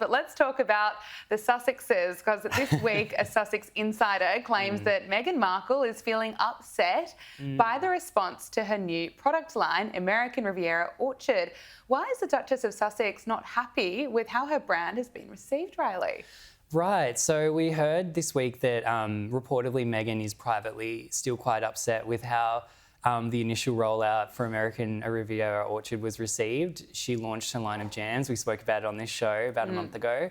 But let's talk about the Sussexes, because this week a Sussex insider claims that Meghan Markle is feeling upset by the response to her new product line, American Riviera Orchard. Why is the Duchess of Sussex not happy with how her brand has been received, Reilly? Right, so we heard this week that reportedly Meghan is privately still quite upset with how the initial rollout for American Riviera Orchard was received. She launched her line of jams. We spoke about it on this show about a month ago.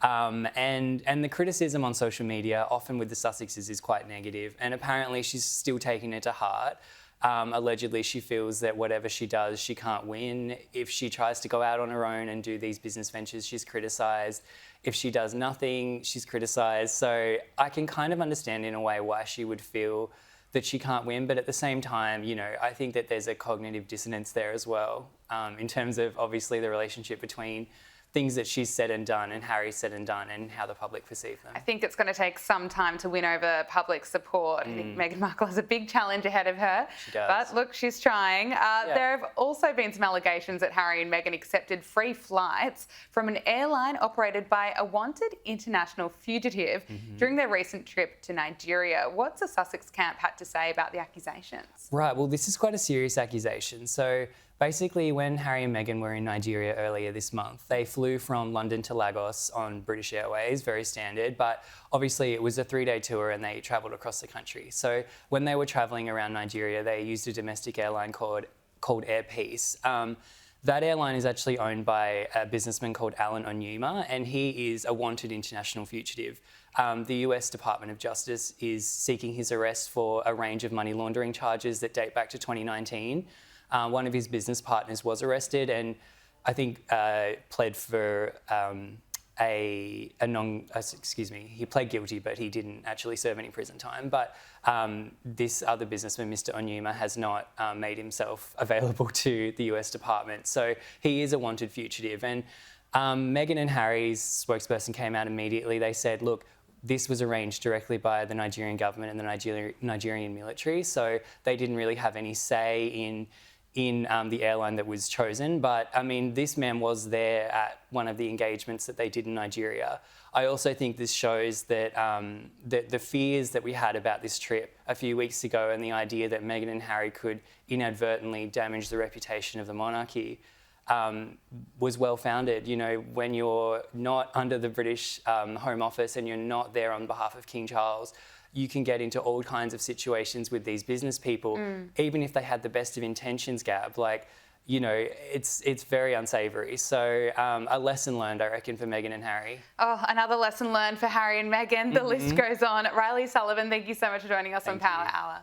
And the criticism on social media, often with the Sussexes, is quite negative. And apparently she's still taking it to heart. Allegedly, she feels that whatever she does, she can't win. If she tries to go out on her own and do these business ventures, she's criticised. If she does nothing, she's criticised. So I can kind of understand in a way why she would feel that she can't win, but at the same time, you know, I think that there's a cognitive dissonance there as well, in terms of obviously the relationship between things that she's said and done and Harry's said and done and how the public perceive them. I think it's going to take some time to win over public support. I think Meghan Markle has a big challenge ahead of her. She does. But look, she's trying. There have also been some allegations that Harry and Meghan accepted free flights from an airline operated by a wanted international fugitive during their recent trip to Nigeria. What's the Sussex camp had to say about the accusations? Right, well, this is quite a serious accusation. So basically, when Harry and Meghan were in Nigeria earlier this month, they flew from London to Lagos on British Airways, very standard, but obviously it was a 3-day tour and they travelled across the country. So when they were travelling around Nigeria, they used a domestic airline called Air Peace. That airline is actually owned by a businessman called Alan Onyema, and he is a wanted international fugitive. The US Department of Justice is seeking his arrest for a range of money laundering charges that date back to 2019. One of his business partners was arrested and I think pled for he pled guilty, but he didn't actually serve any prison time. But this other businessman, Mr. Onyema, has not made himself available to the US Department. So he is a wanted fugitive. And Meghan and Harry's spokesperson came out immediately. They said, look, this was arranged directly by the Nigerian government and the Nigerian military. So they didn't really have any say in the airline that was chosen. But I mean, this man was there at one of the engagements that they did in Nigeria. I also think this shows that the fears that we had about this trip a few weeks ago and the idea that Meghan and Harry could inadvertently damage the reputation of the monarchy was well-founded. You know, when you're not under the British Home Office and you're not there on behalf of King Charles, you can get into all kinds of situations with these business people, even if they had the best of intentions, Gab. Like, you know, it's very unsavoury. So a lesson learned, I reckon, for Meghan and Harry. Oh, another lesson learned for Harry and Meghan. The list goes on. Reilly Sullivan, thank you so much for joining us on Power Hour.